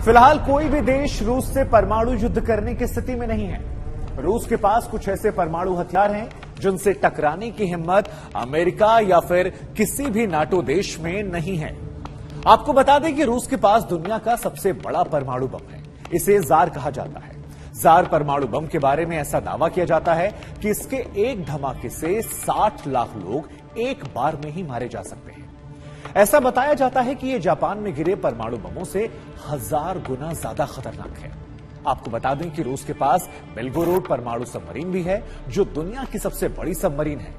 फिलहाल कोई भी देश रूस से परमाणु युद्ध करने की स्थिति में नहीं है। रूस के पास कुछ ऐसे परमाणु हथियार हैं जिनसे टकराने की हिम्मत अमेरिका या फिर किसी भी नाटो देश में नहीं है। आपको बता दें कि रूस के पास दुनिया का सबसे बड़ा परमाणु बम है। इसे जार कहा जाता है। जार परमाणु बम के बारे में ऐसा दावा किया जाता है कि इसके एक धमाके से 60 लाख लोग एक बार में ही मारे जा सकते हैं। ऐसा बताया जाता है कि यह जापान में गिरे परमाणु बमों से 1000 गुना ज्यादा खतरनाक है। आपको बता दें कि रूस के पास बेल्गोरोड परमाणु सबमरीन भी है, जो दुनिया की सबसे बड़ी सबमरीन है।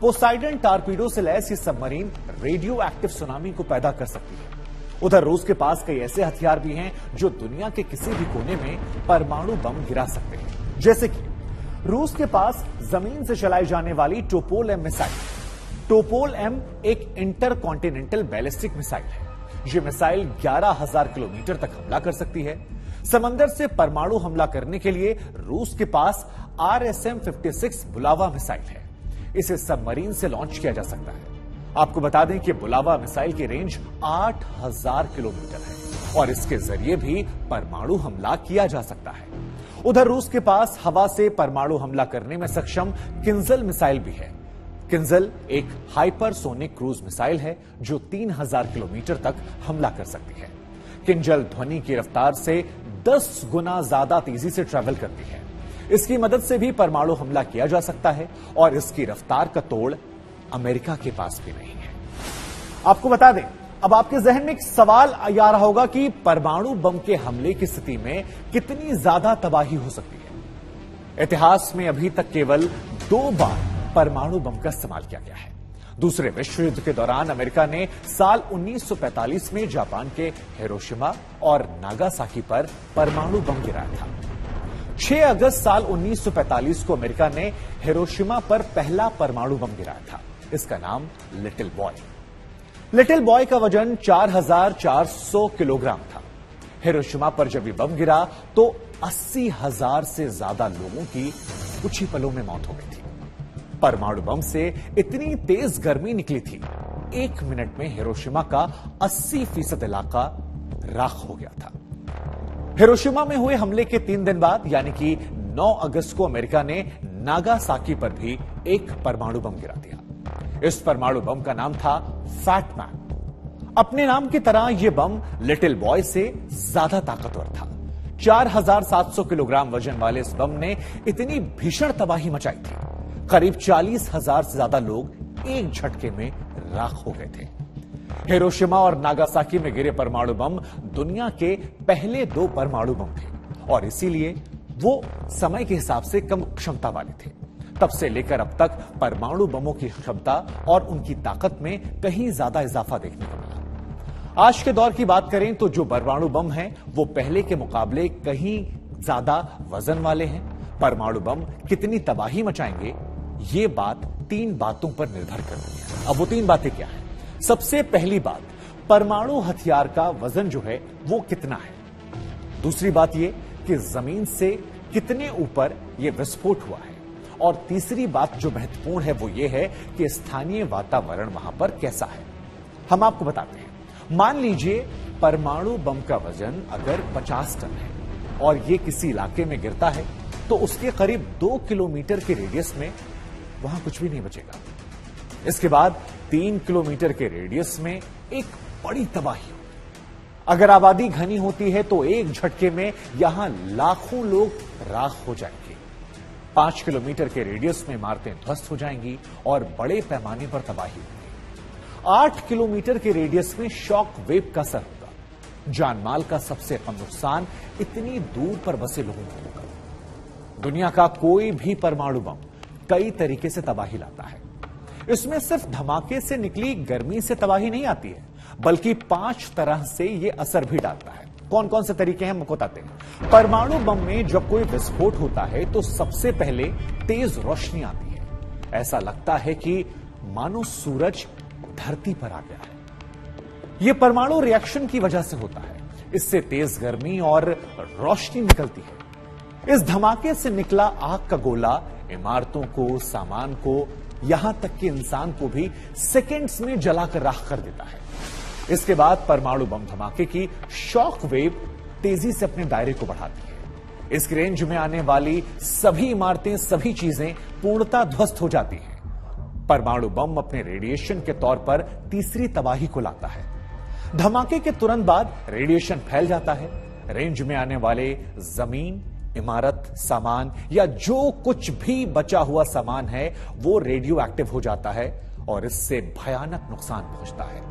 पोसाइडन टारपीडो से लैस ये सबमरीन रेडियो एक्टिव सुनामी को पैदा कर सकती है। उधर रूस के पास कई ऐसे हथियार भी हैं जो दुनिया के किसी भी कोने में परमाणु बम गिरा सकते हैं, जैसे कि रूस के पास जमीन से चलाई जाने वाली Topol M missile. Topol M एक इंटर कॉन्टिनेंटल बैलिस्टिक मिसाइल है। यह मिसाइल 11,000 किलोमीटर तक हमला कर सकती है। समंदर से परमाणु हमला करने के लिए रूस के पास RSM-56 बुलावा मिसाइल है। इसे सबमरीन से लॉन्च किया जा सकता है। आपको बता दें कि बुलावा मिसाइल की रेंज 8,000 किलोमीटर है और इसके जरिए भी परमाणु हमला किया जा सकता है। उधर रूस के पास हवा से परमाणु हमला करने में सक्षम किंजल मिसाइल भी है। किंजल एक हाइपरसोनिक क्रूज मिसाइल है जो 3,000 किलोमीटर तक हमला कर सकती है। किंजल ध्वनि की रफ्तार से 10 गुना ज्यादा तेजी से ट्रैवल करती है। इसकी मदद से भी परमाणु हमला किया जा सकता है और इसकी रफ्तार का तोड़ अमेरिका के पास भी नहीं है। आपको बता दें, अब आपके जहन में एक सवाल आ रहा होगा कि परमाणु बम के हमले की स्थिति में कितनी ज्यादा तबाही हो सकती है। इतिहास में अभी तक केवल 2 बार परमाणु बम का इस्तेमाल किया गया है। दूसरे विश्व युद्ध के दौरान अमेरिका ने साल 1945 में जापान के हिरोशिमा और नागासाकी पर परमाणु बम गिराया था। 6 अगस्त साल 1945 को अमेरिका ने हिरोशिमा पर पहला परमाणु बम गिराया था। इसका नाम लिटिल बॉय। लिटिल बॉय का वजन 4,400 किलोग्राम था। हिरोशिमा पर जब ये बम गिरा तो 80,000 से ज्यादा लोगों की कुछ ही पलों में मौत हो गई थी। परमाणु बम से इतनी तेज गर्मी निकली थी, 1 मिनट में हिरोशिमा का 80% इलाका राख हो गया था। हिरोशिमा में हुए हमले के 3 दिन बाद यानी कि 9 अगस्त को अमेरिका ने नागासाकी पर भी एक परमाणु बम गिरा दिया। इस परमाणु बम का नाम था फैट मैन। अपने नाम की तरह यह बम लिटिल बॉय से ज्यादा ताकतवर था। 4,700 किलोग्राम वजन वाले इस बम ने इतनी भीषण तबाही मचाई थी, करीब 40,000 से ज्यादा लोग एक झटके में राख हो गए थे। हिरोशिमा और नागासाकी में गिरे परमाणु बम दुनिया के पहले 2 परमाणु बम थे और इसीलिए वो समय के हिसाब से कम क्षमता वाले थे। तब से लेकर अब तक परमाणु बमों की क्षमता और उनकी ताकत में कहीं ज्यादा इजाफा देखने को मिला। आज के दौर की बात करें तो जो परमाणु बम हैं वो पहले के मुकाबले कहीं ज्यादा वजन वाले हैं। परमाणु बम कितनी तबाही मचाएंगे, ये बात 3 बातों पर निर्भर करती है। अब वो 3 बातें क्या है? सबसे पहली बात, परमाणु हथियार का वजन जो है वो कितना है। दूसरी बात ये कि जमीन से कितने ऊपर यह विस्फोट हुआ है। और तीसरी बात जो महत्वपूर्ण है वो ये है कि स्थानीय वातावरण वहां पर कैसा है। हम आपको बताते हैं, मान लीजिए परमाणु बम का वजन अगर 50 टन है और ये किसी इलाके में गिरता है तो उसके करीब 2 किलोमीटर के रेडियस में वहां कुछ भी नहीं बचेगा। इसके बाद 3 किलोमीटर के रेडियस में एक बड़ी तबाही होगी। अगर आबादी घनी होती है तो एक झटके में यहां लाखों लोग राख हो जाएंगे। 5 किलोमीटर के रेडियस में इमारतें ध्वस्त हो जाएंगी और बड़े पैमाने पर तबाही होगी। 8 किलोमीटर के रेडियस में शॉक वेव का असर होगा। जानमाल का सबसे कम नुकसान इतनी दूर पर बसे लोगों को होगा। दुनिया का कोई भी परमाणु बम कई तरीके से तबाही लाता है। इसमें सिर्फ धमाके से निकली गर्मी से तबाही नहीं आती है, बल्कि 5 तरह से यह असर भी डालता है। कौन कौन से तरीके हैं हम बताते हैं। परमाणु बम में जब कोई विस्फोट होता है तो सबसे पहले तेज रोशनी आती है। ऐसा लगता है कि मानो सूरज धरती पर आ गया है। यह परमाणु रिएक्शन की वजह से होता है। इससे तेज गर्मी और रोशनी निकलती है। इस धमाके से निकला आग का गोला इमारतों को, सामान को, यहां तक कि इंसान को भी सेकेंड्स में जलाकर राख कर देता है। इसके बाद परमाणु बम धमाके की शॉक वेव तेजी से अपने दायरे को बढ़ाती है। इस रेंज में आने वाली सभी इमारतें, सभी चीजें पूर्णतः ध्वस्त हो जाती हैं। परमाणु बम अपने रेडिएशन के तौर पर तीसरी तबाही को लाता है। धमाके के तुरंत बाद रेडिएशन फैल जाता है। रेंज में आने वाले जमीन, इमारत, सामान या जो कुछ भी बचा हुआ सामान है वो रेडियो एक्टिव हो जाता है और इससे भयानक नुकसान पहुंचता है।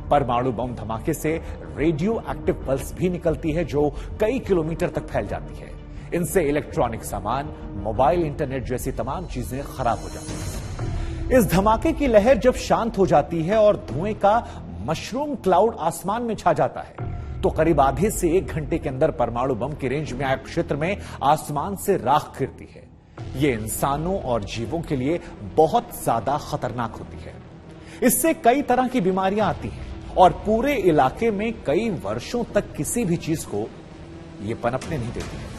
परमाणु बम धमाके से रेडियो एक्टिव पल्स भी निकलती है जो कई किलोमीटर तक फैल जाती है। इनसे इलेक्ट्रॉनिक सामान, मोबाइल, इंटरनेट जैसी तमाम चीजें खराब हो जाती हैं। इस धमाके की लहर जब शांत हो जाती है और धुएं का मशरूम क्लाउड आसमान में छा जाता है तो करीब आधे से 1 घंटे के अंदर परमाणु बम की रेंज में आए क्षेत्र में आसमान से राख गिरती है। यह इंसानों और जीवों के लिए बहुत ज्यादा खतरनाक होती है। इससे कई तरह की बीमारियां आती हैं और पूरे इलाके में कई वर्षों तक किसी भी चीज को यह पनपने नहीं देती है।